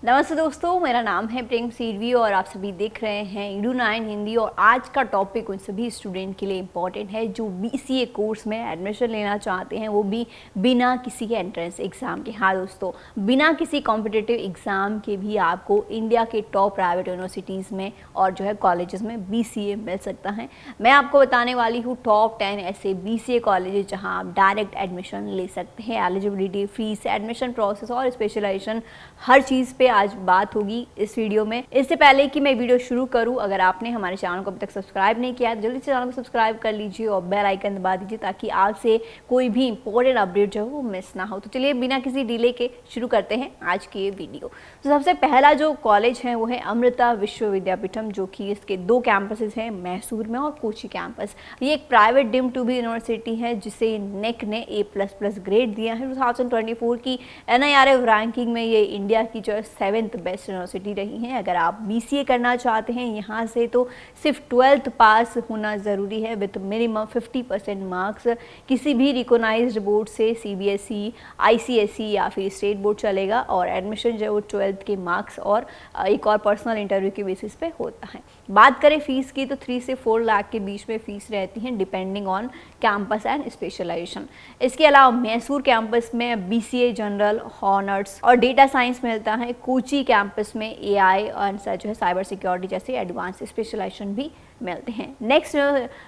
नमस्ते दोस्तों, मेरा नाम है प्रेम सीरवी और आप सभी देख रहे हैं edu9 हिंदी। और आज का टॉपिक उन सभी स्टूडेंट के लिए इम्पॉर्टेंट है जो BCA कोर्स में एडमिशन लेना चाहते हैं, वो भी बिना किसी एंट्रेंस एग्ज़ाम के। हाँ दोस्तों, बिना किसी कॉम्पिटिटिव एग्ज़ाम के भी आपको इंडिया के टॉप प्राइवेट यूनिवर्सिटीज़ में और जो है कॉलेजेस में BCA मिल सकता है। मैं आपको बताने वाली हूँ टॉप 10 ऐसे BCA कॉलेजेस जहाँ आप डायरेक्ट एडमिशन ले सकते हैं। एलिजिबिलिटी, फीस, एडमिशन प्रोसेस और स्पेशलाइजेशन हर चीज़ पे आज बात होगी इस वीडियो में। इससे पहले कि मैं वीडियो शुरू करूं, अगर आपने हमारे चैनल को अभी तक सब्सक्राइब नहीं किया है तो जल्दी से चैनल को सब्सक्राइब कर लीजिए और बेल आइकन दबा दीजिए ताकि आपसे कोई भी इंपॉर्टेंट अपडेट जो है वो मिस ना हो। तो चलिए बिना किसी डिले के शुरू करते हैं आज की ये वीडियो। तो सबसे पहला जो कॉलेज है वो है अमृता विश्व विद्यापीठम, जो कि इसके 2 कैंपसेस हैं, मैसूर में और कोची कैंपस। ये एक private deemed to be university है जिसे नेक ने A++ ग्रेड दिया है। 2024 की NIRF रैंकिंग में ये इंडिया की जो 7th बेस्ट यूनिवर्सिटी रही है। अगर आप BCA करना चाहते हैं यहाँ से तो सिर्फ 12th पास होना ज़रूरी है विद मिनिमम 50% मार्क्स। किसी भी रिकॉग्नाइज्ड बोर्ड से CBSE, ICSE या फिर स्टेट बोर्ड चलेगा और एडमिशन जो है वो 12th के मार्क्स और एक और पर्सनल इंटरव्यू के बेसिस पे होता है। बात करें फीस की तो 3 से 4 लाख के बीच में फीस रहती है depending on campus and specialization. इसके अलावा मैसूर कैंपस में BCA जनरल, हॉनर्स और डेटा साइंस मिलता है। कोची कैंपस में AI और जो है साइबर सिक्योरिटी जैसे एडवांस स्पेशलाइजेशन भी मिलते हैं। नेक्स्ट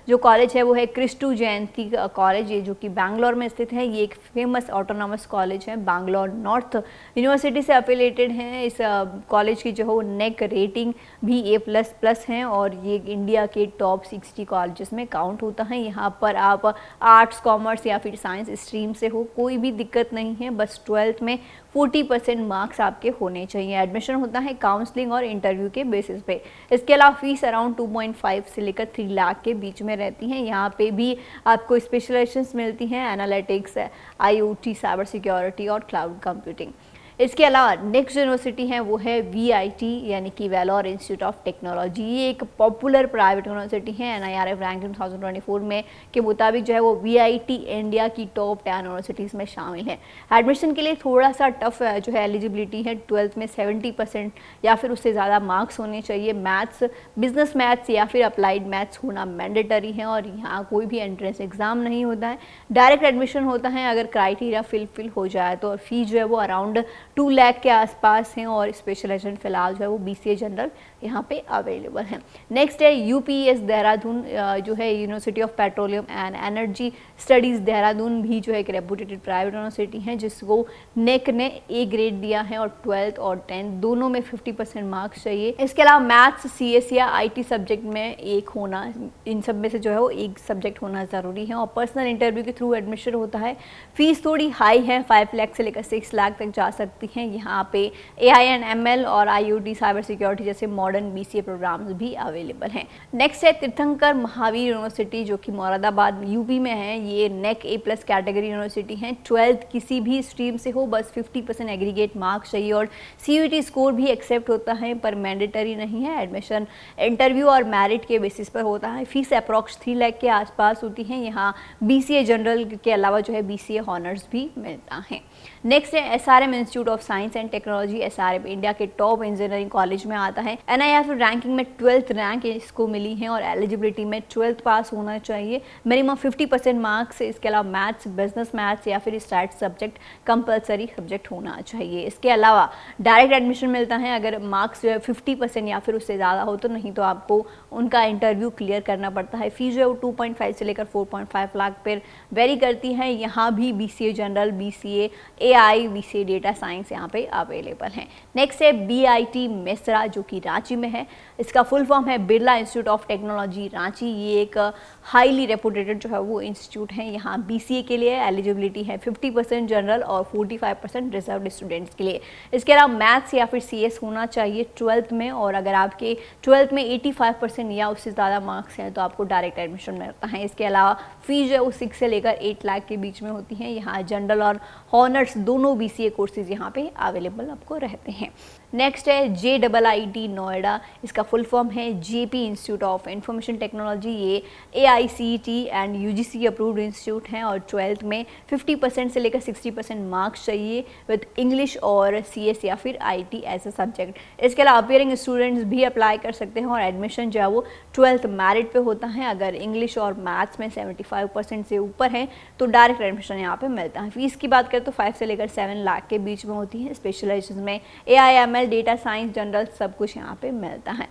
जो कॉलेज है वो है क्रिस्टू जयंती कॉलेज, ये जो कि बैंगलोर में स्थित है। ये एक फेमस ऑटोनॉमस कॉलेज है, बैंगलोर नॉर्थ यूनिवर्सिटी से एफिलेटेड है। इस कॉलेज की जो है वो नेक रेटिंग भी A++ है और ये इंडिया के टॉप 60 कॉलेजेस में काउंट होता है। यहाँ पर आप आर्ट्स, कॉमर्स या फिर साइंस स्ट्रीम से हो, कोई भी दिक्कत नहीं है, बस 12th में 40% मार्क्स आपके होने चाहिए। एडमिशन होता है काउंसलिंग और इंटरव्यू के बेसिस पे। इसके अलावा फीस अराउंड 2.5 से लेकर 3 लाख के बीच में रहती हैं। यहाँ पे भी आपको स्पेशलाइजेशंस मिलती हैं, एनालिटिक्स, IoT, साइबर सिक्योरिटी और क्लाउड कंप्यूटिंग। इसके अलावा नेक्स्ट यूनिवर्सिटी है वो है VIT यानी कि वेलोर इंस्टीट्यूट ऑफ टेक्नोलॉजी। ये एक पॉपुलर प्राइवेट यूनिवर्सिटी है। NIRF रैंकिंग 2024 में के मुताबिक जो है वो VIT इंडिया की टॉप 10 यूनिवर्सिटीज़ में शामिल है। एडमिशन के लिए थोड़ा सा टफ जो है एलिजिबिलिटी है, 12th में 70% या फिर उससे ज़्यादा मार्क्स होने चाहिए। मैथ्स, बिजनेस मैथ्स या फिर अप्लाइड मैथ्स होना मैंडेटरी है और यहाँ कोई भी एंट्रेंस एग्ज़ाम नहीं होता है, डायरेक्ट एडमिशन होता है। अगर क्राइटेरिया फिल हो जाए तो फीस जो है वो अराउंड 2 लाख के आसपास हैं और स्पेशलाइजेशन फिलहाल जो है वो BCA जनरल यहाँ पे अवेलेबल है। नेक्स्ट है UPES देहरादून, जो है university of petroleum and energy studies Dehradun भी जो है एक रेपुटेटेड प्राइवेट यूनिवर्सिटी है जिसको नेक ने A ग्रेड दिया है और 12th और 10th दोनों में 50% मार्क्स चाहिए। इसके अलावा मैथ्स, CS या IT सब्जेक्ट में एक होना, इन सब में से जो है वो एक सब्जेक्ट होना ज़रूरी है और पर्सनल इंटरव्यू के थ्रू एडमिशन होता है। फीस थोड़ी हाई है, 5 लाख से लेकर 6 लाख तक जा सकती हैं। यहाँ पे AI एंड ML और IoT, साइबर सिक्योरिटी जैसे मॉडर्न BCA प्रोग्राम्स भी अवेलेबल हैं। नेक्स्ट है तीर्थंकर महावीर यूनिवर्सिटी जो कि मुरादाबाद UP में है। ये नेक A+ कैटेगरी यूनिवर्सिटी है। 12th किसी भी स्ट्रीम से हो, बस 50% एग्रीगेट मार्क्स चाहिए और CUET स्कोर भी एक्सेप्ट होता है पर मैंडेटरी नहीं है। एडमिशन इंटरव्यू और मेरिट के बेसिस पर होता है। फीस अप्रॉक्स 3 लाख के आसपास होती है। यहाँ BCA जनरल के अलावा जो है BCA हॉनर्स भी मिलता है। नेक्स्ट है SRM institute of science and technology. SRM India के टॉप इंजीनियरिंग कॉलेज में आता है। NIRF रैंकिंग में 12th रैंक इसको मिली है और एलिजिबिलिटी में 12th पास होना चाहिए, मिनिमम 50% मार्क्स। इसके अलावा मैथ्स, बिजनेस मैथ्स या फिर स्टैट सब्जेक्ट कंपलसरी सब्जेक्ट होना चाहिए। इसके अलावा डायरेक्ट एडमिशन मिलता है अगर मार्क्स जो है 50% या फिर उससे ज़्यादा हो, तो नहीं तो आपको उनका इंटरव्यू क्लियर करना पड़ता है। फीस जो है वो 2.5 से लेकर 4.5 लाख पर वेरी करती है। यहाँ भी BCA general, BCA AI, BCA data science यहाँ पे अवेलेबल हैं। नेक्स्ट है BIT मेसरा जो कि रांची में है। इसका फुल फॉर्म है Birla institute of technology Ranchi. ये एक हाईली रेपुटेटेड जो है वो इंस्टीट्यूट है। यहाँ BCA के लिए एलिजिबिलिटी है 50% जनरल और 45% रिजर्व्ड स्टूडेंट्स के लिए। इसके अलावा मैथ्स या फिर CS होना चाहिए 12th में और अगर आपके 12th में 85% या उससे ज़्यादा मार्क्स हैं तो आपको डायरेक्ट एडमिशन मिलता है। इसके अलावा फीस जो है वो 6 से लेकर 8 लाख के बीच में होती है। यहाँ जनरल और हॉनर्स दोनों BCA कोर्सेज यहाँ पे अवेलेबल आपको रहते हैं। नेक्स्ट है JIIT नोएडा, इसका फुल फॉर्म है JP institute of information technology. ये AICTE and UGC approved institute हैं और 12th में 50% से लेकर 60% मार्क्स चाहिए विद इंग्लिश और CS या फिर IT एज ए सब्जेक्ट। इसके अलावा अपियरिंग स्टूडेंट्स भी अप्लाई कर सकते हैं और एडमिशन जो है वो 12th मेरिट पे होता है। अगर इंग्लिश और मैथ्स में 75% से ऊपर है तो डायरेक्ट एडमिशन यहाँ पे मिलता है। फीस की बात करें तो 5 से लेकर 7 लाख के बीच में होती है। स्पेशलाइजेशन में AIML, डेटा साइंस, जनरल सब कुछ यहाँ पे मिलता है।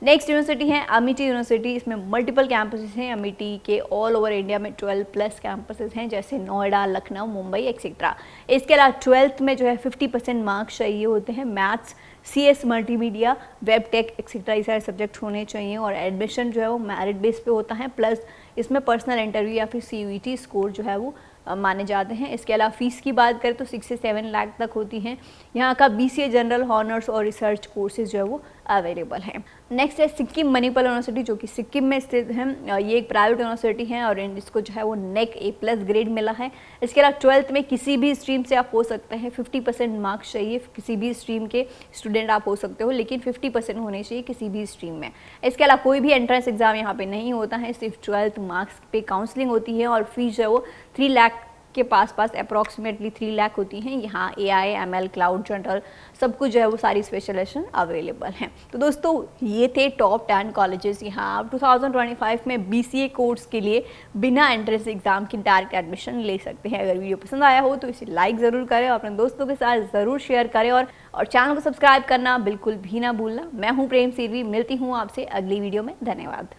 नेक्स्ट यूनिवर्सिटी है अमिटी यूनिवर्सिटी। इसमें मल्टीपल कैंपसेस हैं। अमिटी के ऑल ओवर इंडिया में 12+ कैंपसेस हैं, जैसे नोएडा, लखनऊ, मुंबई एक्सेट्रा। इसके अलावा 12th में जो है 50% मार्क्स चाहिए होते हैं। Maths, CS, multimedia, web tech etcetera ये सारे सब्जेक्ट होने चाहिए और एडमिशन जो है वो मेरिट बेस पे होता है। प्लस इसमें पर्सनल इंटरव्यू या फिर CUET स्कोर जो है वो माने जाते हैं। इसके अलावा फीस की बात करें तो 6 से 7 लाख तक होती हैं। यहाँ का BCA जनरल, हॉनर्स और रिसर्च कोर्सेज जो है वो अवेलेबल हैं। नेक्स्ट है सिक्किम मणिपाल यूनिवर्सिटी, जो कि सिक्किम में स्थित है। ये एक प्राइवेट यूनिवर्सिटी है और इसको जो है वो NAC A+ ग्रेड मिला है। इसके अलावा 12th में किसी भी स्ट्रीम से आप हो सकते हैं। 50% मार्क्स चाहिए, किसी भी स्ट्रीम के स्टूडेंट आप हो सकते हो, लेकिन 50% होने चाहिए किसी भी स्ट्रीम में। इसके अलावा कोई भी एंट्रेंस एग्जाम यहाँ पे नहीं होता है, सिर्फ 12th मार्क्स पे काउंसलिंग होती है और फीस जो है वो 3 लाख के पास अप्रॉक्सीमेटली 3 लाख होती हैं। यहाँ AIML, क्लाउड, जनरल सब कुछ जो है वो सारी स्पेशलाइजेशन अवेलेबल हैं। तो दोस्तों ये थे टॉप 10 कॉलेजेस। यहाँ आप 2025 में BCA कोर्स के लिए बिना एंट्रेंस एग्जाम की डायरेक्ट एडमिशन ले सकते हैं। अगर वीडियो पसंद आया हो तो इसे लाइक ज़रूर करें और अपने दोस्तों के साथ ज़रूर शेयर करें और चैनल को सब्सक्राइब करना बिल्कुल भी ना भूलना। मैं हूँ प्रेम सिरवी, मिलती हूँ आपसे अगली वीडियो में। धन्यवाद।